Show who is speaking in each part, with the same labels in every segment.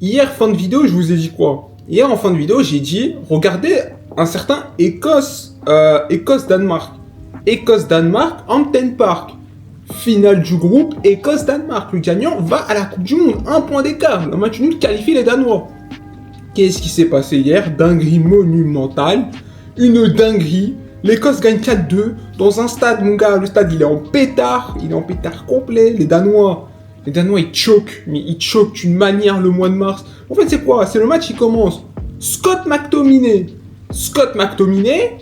Speaker 1: Hier, fin de vidéo, je vous ai dit quoi? Hier, en fin de vidéo, j'ai dit, regardez un certain Écosse-Danemark. Écosse-Danemark, Hampden Park. Finale du groupe, Écosse-Danemark. Le gagnant va à la Coupe du Monde. Un point d'écart. Le match nul qualifie les Danois. Qu'est-ce qui s'est passé hier? Dinguerie monumentale. Une dinguerie. L'Écosse gagne 4-2 dans un stade, mon gars. Le stade, il est en pétard. Il est en pétard complet. Les Danois, ils choquent. Mais ils choquent d'une manière le mois de mars. En fait, c'est quoi? C'est le match qui commence. Scott McTominay. Scott McTominay.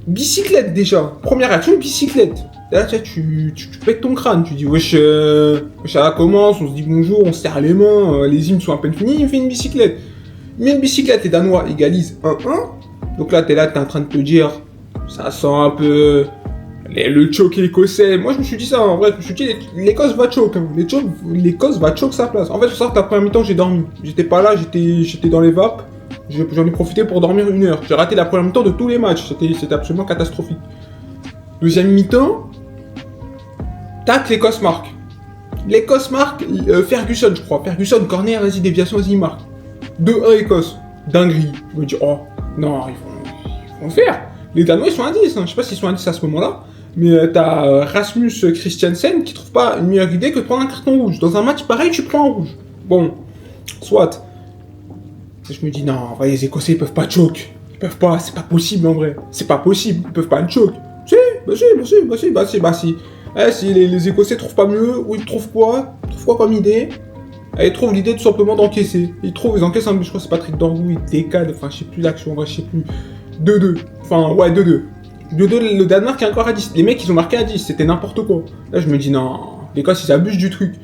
Speaker 1: Bicyclette déjà. Première action, bicyclette. Là, tu pètes ton crâne. Tu dis, wesh, ça commence. On se dit bonjour, on se serre les mains. Les hymnes sont à peine finis. Il me fait une bicyclette. Il met une bicyclette. Les Danois égalisent 1-1. Donc là, t'es en train de te dire, ça sent un peu le choke écossais. Moi, je me suis dit ça, en vrai, je me suis dit, l'Écosse va choke. Hein. L'Écosse va choke sa place. En fait, faut savoir que la première mi-temps, j'ai dormi. J'étais pas là, j'étais dans les vapes. J'en ai profité pour dormir 1 heure. J'ai raté la première mi-temps de tous les matchs. C'était absolument catastrophique. Deuxième mi-temps, tac, l'Écosse marque. L'Écosse marque, Ferguson, je crois. Ferguson, corner, vas-y, déviation, vas-y, il marque. 2-1 Écosse. Dinguerie. Je me dis, oh, non, ils vont le faire. Les Danois, ils sont à 10. Hein. Je sais pas s'ils sont à 10 à ce moment-là. Mais t'as Rasmus Christiansen qui trouve pas une meilleure idée que de prendre un carton rouge. Dans un match pareil, tu prends un rouge. Bon, soit. Je me dis, non, les Écossais, ils peuvent pas choke. Ils peuvent pas, c'est pas possible en vrai. C'est pas possible, ils peuvent pas le choke. Si. Si les Écossais trouvent pas mieux, ou ils trouvent quoi? Ils trouvent quoi comme idée? Ils trouvent l'idée tout simplement d'encaisser. Ils encaissent un but, je crois que c'est Patrick Dorgu, ils décalent, enfin je sais plus l'action, en vrai je sais plus. 2-2. Enfin ouais, 2-2. 2-2, le Danemark est encore à 10. Les mecs ils ont marqué à 10, c'était n'importe quoi. Là je me dis non, l'Écosse ils abusent du truc.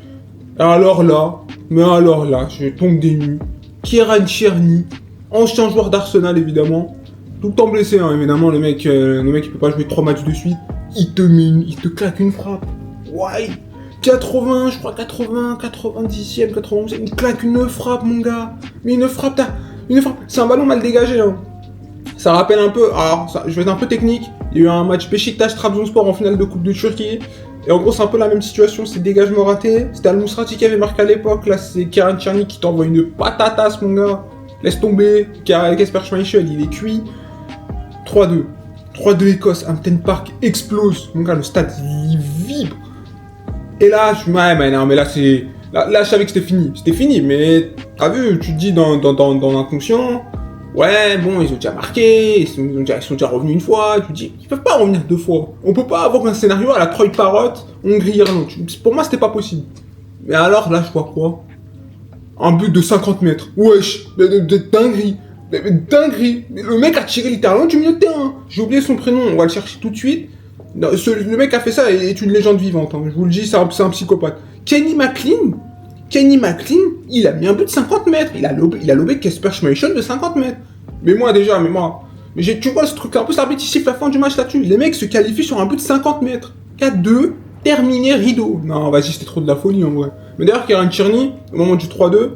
Speaker 1: Alors là, je tombe des nues. Kieran Tierney, ancien joueur d'Arsenal évidemment. Tout le temps blessé hein, évidemment, le mec il peut pas jouer 3 matchs de suite. Il te claque une frappe. Ouais. 80, je crois 80, 90e, 91e, il claque une frappe mon gars. Mais une frappe, c'est un ballon mal dégagé hein. Ça rappelle un peu, alors je vais être un peu technique, il y a eu un match Beşiktaş-Trabzonspor en finale de Coupe de Turquie. Et en gros c'est un peu la même situation, c'est dégagement raté. C'était Al-Mousrati qui avait marqué à l'époque, là c'est Kieran Tierney qui t'envoie une patatasse mon gars. Laisse tomber, Kasper Schmeichel il est cuit. 3-2. 3-2 Écosse, Hampden Park explose. Mon gars, le stade il vibre. Et là, mais là c'est. Là, je savais que c'était fini. C'était fini, mais t'as vu, tu te dis dans l'inconscient, ouais, bon, ils ont déjà marqué, ils sont déjà revenus une fois, tu te dis, ils peuvent pas revenir 2 fois. On peut pas avoir un scénario à la Troy Parrott, Hongrie-Irlande. Pour moi, c'était pas possible. Mais alors, là, je vois quoi? Un but de 50 mètres. Wesh, de dinguerie. Dinguerie. Le mec a tiré littéralement du milieu de terrain. J'ai oublié son prénom, on va le chercher tout de suite. Le mec a fait ça est une légende vivante. Hein. Je vous le dis, c'est un psychopathe. Kenny McLean, il a mis un but de 50 mètres. Il a lobé Kasper Schmeichel de 50 mètres. Mais tu vois ce truc un peu, l'arbitre il siffle la fin du match là-dessus. Les mecs se qualifient sur un but de 50 mètres. 4-2, terminé, rideau. Non, vas-y, c'était trop de la folie en vrai. Mais d'ailleurs, Kieran Tierney, au moment du 3-2,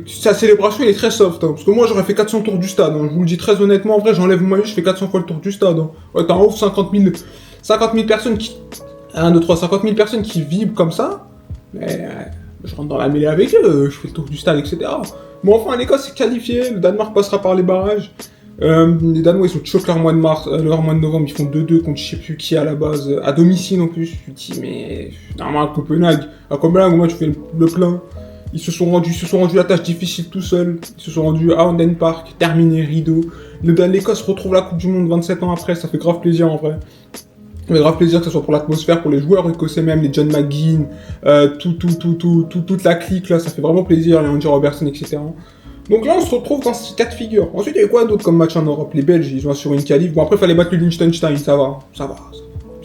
Speaker 1: sa célébration, il est très soft. Hein, parce que moi, j'aurais fait 400 tours du stade. Hein, je vous le dis très honnêtement. En vrai, j'enlève mon maillot, je fais 400 fois le tour du stade. Hein. Ouais, t'as un ouf 50 000 personnes qui... 1, 2, 3, 50 000 personnes qui vibrent comme ça. Mais je rentre dans la mêlée avec eux, je fais le tour du stade, etc. Mais enfin, l'Écosse est qualifiée. Le Danemark passera par les barrages. Les Danois, ils ont choqué leur mois de novembre. Ils font 2-2 contre je sais plus qui à la base. À domicile en plus. Je me dis, mais... Normalement, à Copenhague, au moins, tu fais le plein. Ils se sont rendus la tâche difficile tout seuls. Ils se sont rendus à Hampden Park, terminé, rideau. L'Écosse retrouve la Coupe du Monde 27 ans après, ça fait grave plaisir en vrai. Ça fait grave plaisir que ce soit pour l'atmosphère, pour les joueurs écossais même, les John McGinn, toute la clique là, ça fait vraiment plaisir, les Andy Robertson, etc. Donc là on se retrouve dans ce cas de figure. Ensuite il y avait quoi d'autre comme match en Europe? Les Belges, ils ont assuré une qualif. Bon après il fallait battre le Liechtenstein, ça va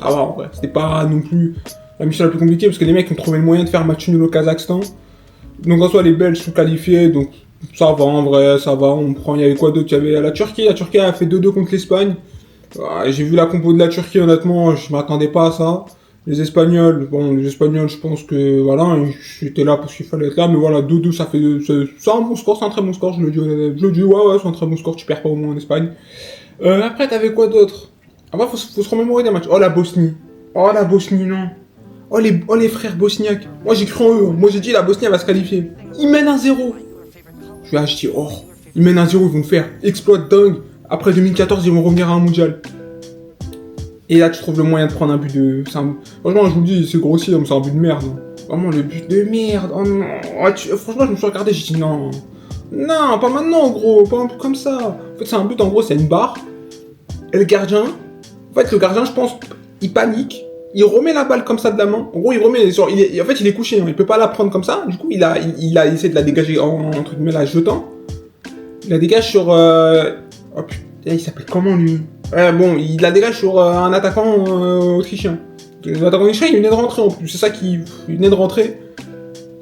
Speaker 1: en vrai. C'était pas non plus la mission la plus compliquée parce que les mecs ont trouvé le moyen de faire match nul au Kazakhstan. Donc en soi les Belges sont qualifiés, donc ça va en vrai, ça va, on prend, il y avait quoi d'autre? Il y avait la Turquie a fait 2-2 contre l'Espagne. J'ai vu la compo de la Turquie, honnêtement, je m'attendais pas à ça. Les Espagnols, je pense que voilà, j'étais là parce qu'il fallait être là, mais voilà, 2-2, c'est un bon score, c'est un très bon score, je le dis, ouais, c'est un très bon score, tu perds pas au moins en Espagne. Après, t'avais quoi d'autre? Après, faut se remémorer des matchs. Oh, la Bosnie, non. Oh les frères bosniaques. Moi j'ai cru en eux. Moi j'ai dit la Bosnie elle va se qualifier. Ils mènent 1-0. Je dis oh, ils mènent 1-0, ils vont faire exploit dingue. Après 2014, ils vont revenir à un mondial. Et là tu trouves le moyen de prendre un but de. Franchement je vous le dis, c'est grossier, mais c'est un but de merde. Vraiment le but de merde. Oh non. Franchement je me suis regardé, j'ai dit non. Non, pas maintenant gros, pas un peu comme ça. En fait c'est un but, en gros c'est une barre. Et le gardien, en fait le gardien je pense, il panique. Il remet la balle comme ça de la main. En gros, il remet. En fait, il est couché. Hein. Il peut pas la prendre comme ça. Du coup, il a essayé de la dégager entre guillemets la jetant. Il la dégage sur. Oh putain, il s'appelle comment lui? Bon, il la dégage sur un attaquant autrichien. L'attaquant autrichien, il venait de rentrer en plus. C'est ça il venait de rentrer.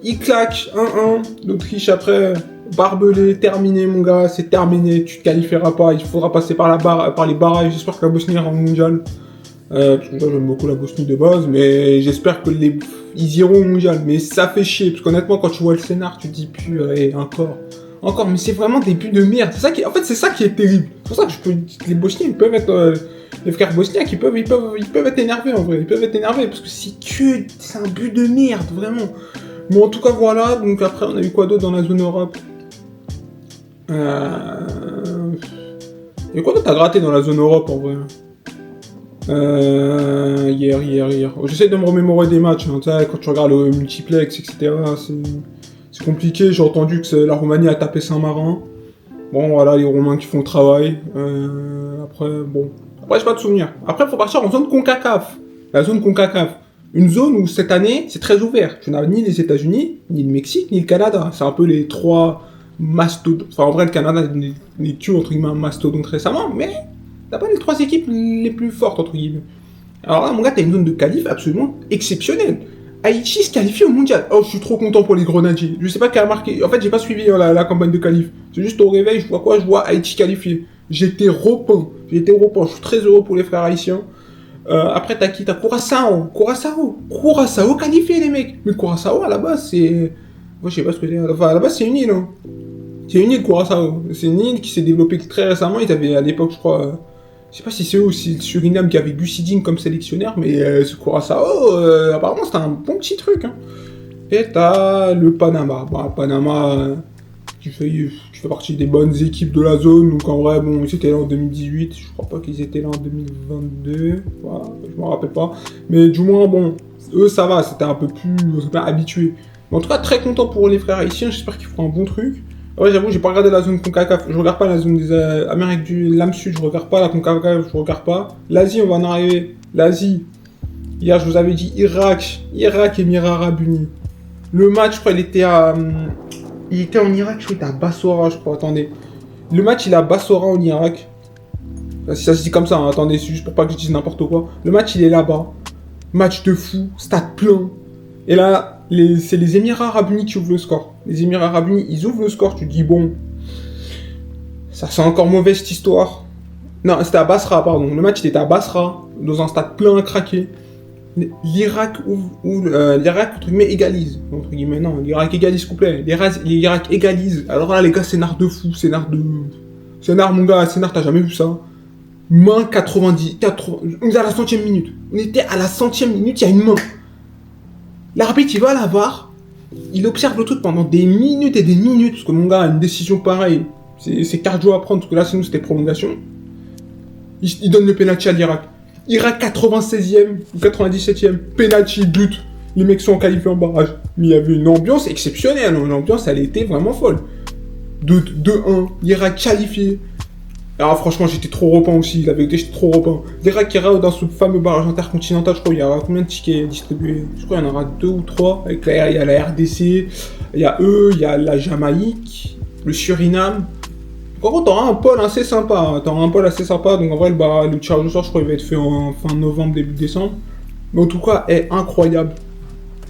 Speaker 1: Il claque 1-1. L'Autriche après. Barbelé, terminé mon gars, c'est terminé. Tu te qualifieras pas. Il faudra passer par les barrages. J'espère que la Bosnie ira au mondial. Parce que j'aime beaucoup la Bosnie de base, mais j'espère que ils iront au mondial. Mais ça fait chier, parce qu'honnêtement, quand tu vois le scénar, tu te dis purée, encore, mais c'est vraiment des buts de merde. En fait, c'est ça qui est terrible. C'est pour ça que les Bosniens, ils peuvent être, les frères bosniaques, ils peuvent être énervés en vrai. Ils peuvent être énervés parce que c'est un but de merde, vraiment. Bon, en tout cas, voilà. Donc après, on a eu quoi d'autre dans la zone Europe? Et quoi d'autre t'as gratté dans la zone Europe en vrai? Hier. J'essaie de me remémorer des matchs, hein, quand tu regardes le multiplex, etc. C'est compliqué. J'ai entendu que la Roumanie a tapé Saint-Marin. Bon, voilà, les Roumains qui font le travail. Après, j'ai pas de souvenir. Après, il faut partir en zone CONCACAF. La zone CONCACAF. Une zone où cette année, c'est très ouvert. Tu n'as ni les États-Unis, ni le Mexique, ni le Canada. C'est un peu les trois mastodontes. Enfin, en vrai, le Canada n'est que entre guillemets un mastodonte récemment, mais t'as pas les trois équipes les plus fortes, entre guillemets. Alors là, mon gars, t'as une zone de qualif absolument exceptionnelle. Haïti se qualifie au mondial. Oh, je suis trop content pour les Grenadiers. Je sais pas qui a marqué. En fait, j'ai pas suivi la campagne de qualif. C'est juste au réveil, je vois quoi? Je vois Haïti qualifié. J'étais repeint. Je suis très heureux pour les frères haïtiens. Après, t'as qui? T'as Curaçao qualifié, les mecs. Mais Curaçao, à la base, c'est. Moi, je sais pas ce que c'est. Enfin, à la base, c'est une île. Hein. C'est une île, Curaçao. C'est une île qui s'est développée très récemment. Ils avaient à l'époque, je crois. Je sais pas si c'est eux ou si c'est le Suriname qui avait Gus Hiddink comme sélectionneur, mais ce Curaçao, apparemment, c'était un bon petit truc. Hein. Et t'as le Panama. Bon, Panama, qui fait partie des bonnes équipes de la zone. Donc en vrai, bon, ils étaient là en 2018. Je crois pas qu'ils étaient là en 2022. Voilà, je m'en rappelle pas. Mais du moins, bon, eux, ça va. C'était un peu plus habitué. Mais en tout cas, très content pour les frères haïtiens. J'espère qu'ils feront un bon truc. Ouais, j'avoue, j'ai pas regardé la zone CONCACAF. Je regarde pas la zone des Amériques du l'âme sud. Je regarde pas la CONCACAF. Je regarde pas. L'Asie, on va en arriver. L'Asie. Hier, je vous avais dit Irak, Émirats Arabes Unis. Le match, je crois, il était en Irak. Je crois, il était à Bassora, je crois. Attendez. Le match, il est à Bassora en Irak. Si ça se dit comme ça, hein. Attendez, c'est juste pour pas que je dise n'importe quoi. Le match, il est là-bas. Match de fou, stade plein. Et là, c'est les Émirats Arabes Unis qui ouvrent le score. Les Émirats Arabes Unis, ils ouvrent le score. Tu te dis, bon, ça sent encore mauvais cette histoire. Non, c'était à Basra, pardon. Le match, il était à Basra, dans un stade plein à craquer. L'Irak entre guillemets, égalise. Entre guillemets, non, l'Irak égalise complet. L'Irak égalise. Alors là, les gars, scénar de fou. Scénar, mon gars, t'as jamais vu ça. Main 90. On est à la 100e minute. On était à la 100e minute, il y a une main. L'arbitre, il va à la VAR, il observe le truc pendant des minutes et des minutes, parce que mon gars, une décision pareille, c'est cardio à prendre, parce que là, sinon, c'était prolongation. Il donne le penalty à l'Irak. Irak 96e ou 97e, penalty, but. Les mecs sont qualifiés en barrage. Mais il y avait une ambiance exceptionnelle, l'ambiance, elle était vraiment folle. 2-1, l'Irak qualifié. Alors franchement, j'étais trop repeint aussi, la vérité, j'étais trop repeint. L'Irak qui ira dans ce fameux barrage intercontinental, je crois, il y aura combien de tickets distribués? Je crois qu'il y en aura 2 ou 3. Il y a la RDC, il y a eux, il y a la Jamaïque, le Suriname. Par contre, t'auras un pôle assez sympa. Donc en vrai, le tirage au sort, je crois, il va être fait en fin novembre, début décembre. Mais en tout cas, est incroyable.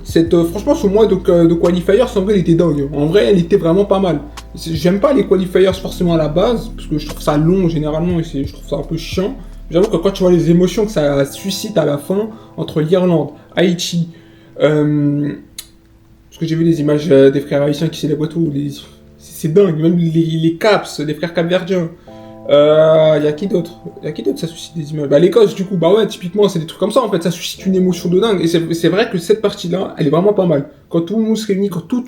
Speaker 1: Franchement, ce mois de qualifiers, en vrai, il était dingue. En vrai, il était vraiment pas mal. J'aime pas les qualifiers forcément à la base, parce que je trouve ça long généralement, et je trouve ça un peu chiant. J'avoue que quand tu vois les émotions que ça suscite à la fin, entre l'Irlande, Haïti, parce que j'ai vu les images des frères haïtiens qui célèbrent tout, c'est dingue, même les Caps, les frères capverdiens, Y a qui d'autre? Y a qui d'autre ça suscite des images? Bah l'Écosse du coup, bah ouais, typiquement c'est des trucs comme ça en fait, ça suscite une émotion de dingue. Et c'est vrai que cette partie-là, elle est vraiment pas mal. Quand tout le monde se réunit, quand tout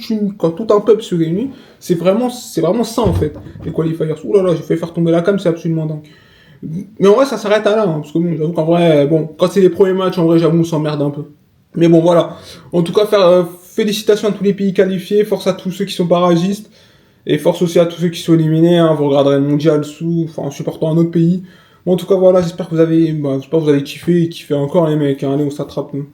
Speaker 1: un peuple se réunit, c'est vraiment ça en fait. Les qualifiers. Ouh là là, j'ai fait faire tomber la cam, c'est absolument dingue. Mais en vrai ça s'arrête à là, hein, parce que bon, j'avoue qu'en vrai, bon, quand c'est les premiers matchs, en vrai j'avoue on s'emmerde un peu. Mais bon voilà. En tout cas, félicitations à tous les pays qualifiés, force à tous ceux qui sont barragistes. Et force aussi à tous ceux qui sont éliminés, hein, vous regarderez le mondial en supportant un autre pays. Bon, en tout cas, voilà, j'espère que vous avez kiffé et kiffé encore les mecs, hein, allez, on s'attrape, nous.